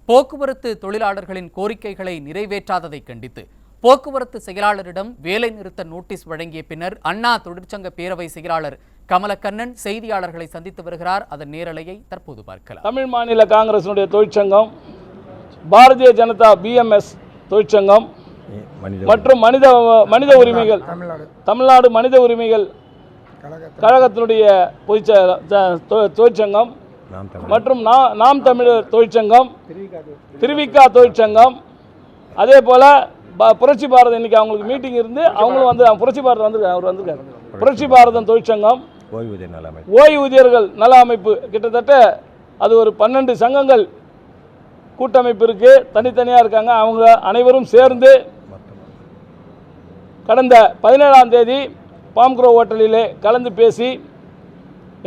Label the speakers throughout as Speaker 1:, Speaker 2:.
Speaker 1: போக்குவரத்து தொழிலாளர்களின் கோரிக்கைகளை நிறைவேற்றாததை கண்டித்து போக்குவரத்து செயலாளரிடம் வேலை நிறுத்த நோட்டீஸ் வழங்கிய பின்னர் அண்ணா தொழிற்சங்க பேரவை செயலாளர் கமலக்கண்ணன் செய்தியாளர்களை சந்தித்து வருகிறார். அதன் நேரலையை தற்போது பார்க்கலாம்.
Speaker 2: தமிழ் மாநில காங்கிரசினுடைய தொழிற்சங்கம், பாரதிய ஜனதா பிஎம்எஸ் தொழிற்சங்கம் மற்றும் மனித உரிமைகள் தமிழ்நாடு மனித உரிமைகள் கழகத்தினுடைய தொழிற்சங்கம் மற்றும் நாம் தமிழர் தொழிற்சங்கம், திருவிக்கா தொழிற்சங்கம், அதே போல புரட்சி பாரதம் இன்னைக்கு அவங்களுக்கு மீட்டிங் இருந்து அவங்களும் வந்து புரட்சி பாரதம் வந்திருக்காரு. புரட்சி பாரதம் தொழிற்சங்கம், ஓய்வூதியர்கள் நல அமைப்பு, கிட்டத்தட்ட அது ஒரு 12 சங்கங்கள் கூட்டமைப்பு இருக்கு, தனித்தனியாக இருக்காங்க. அவங்க அனைவரும் சேர்ந்து கடந்த 17ஆம் தேதி பாம்க்ரோ ஹோட்டலிலே கலந்து பேசி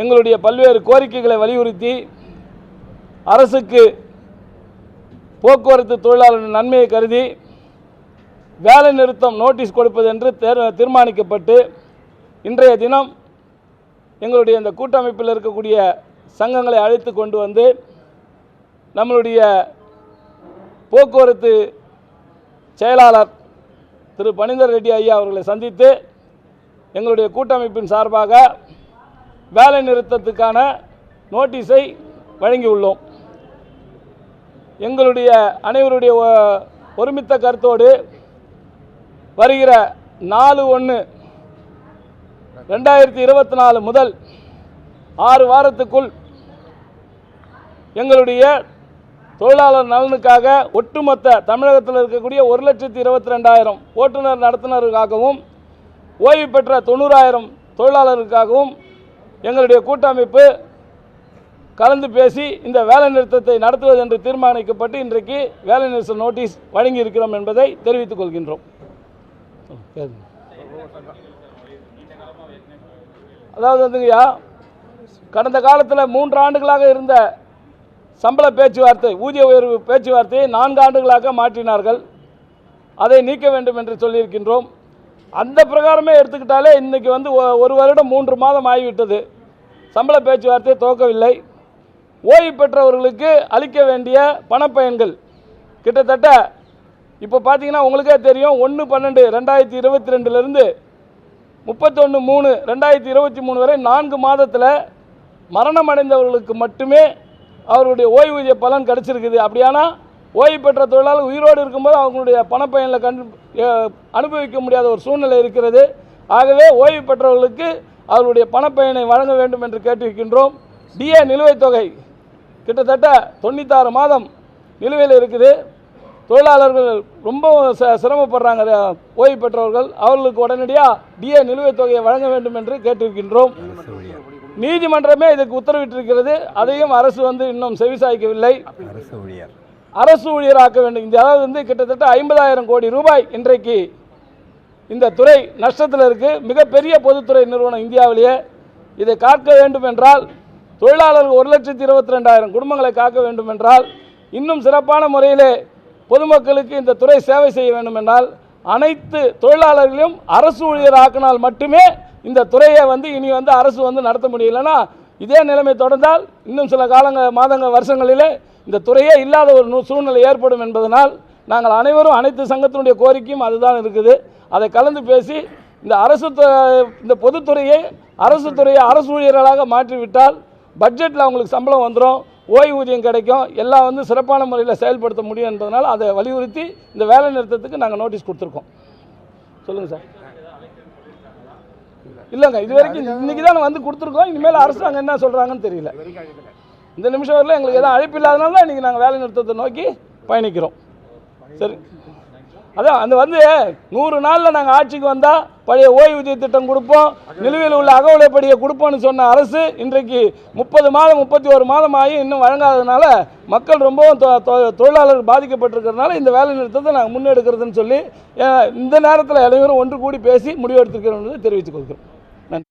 Speaker 2: எங்களுடைய பல்வேறு கோரிக்கைகளை வலியுறுத்தி அரசுக்கு போக்குவரத்து தொழிலாளர்களின் நன்மையை கருதி வேலை நிறுத்தம் நோட்டீஸ் கொடுப்பது என்று தீர்மானிக்கப்பட்டு இன்றைய தினம் எங்களுடைய இந்த கூட்டமைப்பில் இருக்கக்கூடிய சங்கங்களை அழைத்து கொண்டு வந்து நம்மளுடைய போக்குவரத்து செயலாளர் திரு பனிந்தர் ரெட்டி ஐயா அவர்களை சந்தித்து எங்களுடைய கூட்டமைப்பின் சார்பாக வேலை நிறுத்தத்துக்கான நோட்டீஸை வழங்கியுள்ளோம். எங்களுடைய அனைவருடைய ஒருமித்த கருத்தோடு வருகிற 4/1/2024 முதல் 6 வாரத்துக்குள் எங்களுடைய தொழிலாளர் நலனுக்காக ஒட்டுமொத்த தமிழகத்தில் இருக்கக்கூடிய 1,22,000 ஓட்டுநர் நடத்துனருக்காகவும் ஓய்வு பெற்ற 90,000 தொழிலாளர்களுக்காகவும் எங்களுடைய கூட்டமைப்பு கலந்து பேசி இந்த வேலை நிறுத்தத்தை நடத்துவது என்று தீர்மானிக்கப்பட்டு இன்றைக்கு வேலை நிறுத்த நோட்டீஸ் வழங்கி இருக்கிறோம் என்பதை தெரிவித்துக் கொள்கின்றோம். அதாவது வந்துங்கய்யா, கடந்த காலத்தில் 3 ஆண்டுகளாக இருந்த சம்பள பேச்சுவார்த்தை, ஊதிய உயர்வு பேச்சுவார்த்தையை 4 ஆண்டுகளாக மாற்றினார்கள். அதை நீக்க வேண்டும் என்று சொல்லியிருக்கின்றோம். அந்த பிரகாரமே எடுத்துக்கிட்டாலே இன்னைக்கு வந்து 1 வருடம் 3 மாதம் ஆகிவிட்டது. சம்பள பேச்சுவார்த்தை துவக்கவில்லை. ஓய்வு பெற்றவர்களுக்கு அளிக்க வேண்டிய பணப்பயன்கள் கிட்டத்தட்ட இப்போ பார்த்தீங்கன்னா உங்களுக்கே தெரியும், 1/12/2022 31/3/2023 வரை 4 மாதத்தில் மரணம் அடைந்தவர்களுக்கு மட்டுமே அவருடைய ஓய்வூதிய பலன் கிடைச்சிருக்குது. அப்படியானா ஓய்வு பெற்ற தொழிலாளர் உயிரோடு இருக்கும்போது அவங்களுடைய பணப்பயனில் அனுபவிக்க முடியாத ஒரு சூழ்நிலை இருக்கிறது. ஆகவே ஓய்வு பெற்றவர்களுக்கு அவருடைய பணப்பயனை வழங்க வேண்டும் என்று கேட்டிருக்கின்றோம். டிஏ நிலுவைத் தொகை கிட்டத்தட்ட 96 மாதம் நிலுவையில் இருக்குது. தொழிலாளர்கள் ரொம்ப சிரமப்படுறாங்க. ஓய்வு பெற்றவர்கள் அவர்களுக்கு உடனடியாக டிஏ நிலுவைத் தொகையை வழங்க வேண்டும் என்று கேட்டிருக்கின்றோம். நீதிமன்றமே இதற்கு உத்தரவிட்டிருக்கிறது. அதையும் அரசு வந்து இன்னும் செவிசாய்க்கவில்லை. அரசு ஊழியராக்க வேண்டும். அதாவது வந்து கிட்டத்தட்ட 50,000 கோடி ரூபாய் இன்றைக்கு இந்த துறை நஷ்டத்தில் இருக்குது. மிகப்பெரிய பொதுத்துறை நிறுவனம் இந்தியாவிலேயே. இதை காக்க வேண்டும் என்றால், தொழிலாளர்கள் 1,22,000 குடும்பங்களை காக்க வேண்டும் என்றால், இன்னும் சிறப்பான முறையிலே பொதுமக்களுக்கு இந்த துறை சேவை செய்ய வேண்டும் என்றால், அனைத்து தொழிலாளர்களையும் அரசு ஊழியராக்கினால் மட்டுமே இந்த துறையை வந்து இனி வந்து அரசு வந்து நடத்த முடியலன்னா, இதே நிலைமை தொடர்ந்தால் இன்னும் சில மாதங்கள் வருஷங்களிலே இந்த துறையே இல்லாத ஒரு சூழ்நிலை ஏற்படும் என்பதனால் நாங்கள் அனைவரும் அனைத்து சங்கத்தினுடைய கோரிக்கையும் அதுதான் இருக்குது. அதை கலந்து பேசி இந்த பொதுத்துறையை அரசு ஊழியர்களாக மாற்றிவிட்டால் பட்ஜெட்டில் அவங்களுக்கு சம்பளம் வந்துடும், ஓய்வூதியம் கிடைக்கும், எல்லாம் வந்து சிறப்பான முறையில் செயல்படுத்த முடியும் என்பதனால் அதை வலியுறுத்தி இந்த வேலை நிறுத்தத்துக்கு நாங்கள் நோட்டீஸ் கொடுத்துருக்கோம். சொல்லுங்கள் சார். இல்லைங்க, இது வரைக்கும் இன்னைக்கு தான் வந்து கொடுத்துருக்கோம். இனிமேல் அரசாங்கம் என்ன சொல்கிறாங்கன்னு தெரியல. இந்த நிமிஷம் வரல எங்களுக்கு எதாவது அழைப்பு இல்லாதனால தான் இன்றைக்கி நாங்கள் வேலை நிறுத்தத்தை நோக்கி பயணிக்கிறோம். சரி, அதான் அந்த வந்து 100 நாளில் நாங்கள் ஆட்சிக்கு வந்தால் பழைய ஓய்வூதிய திட்டம் கொடுப்போம், நிலுவையில் உள்ள அகவிலைப்படியை கொடுப்போம்னு சொன்ன அரசு இன்றைக்கு 30 மாதம் 31 மாதம் ஆகி இன்னும் வழங்காததுனால மக்கள் ரொம்பவும் தொழிலாளர்கள் பாதிக்கப்பட்டிருக்கிறதுனால இந்த வேலை நிறுத்தத்தை நாங்கள் முன்னெடுக்கிறதுன்னு சொல்லி இந்த நேரத்தில் அனைவரும் ஒன்று கூடி பேசி முடிவெடுத்திருக்கிறோம் என்பதை தெரிவித்துக் கொள்கிறோம். நன்றி.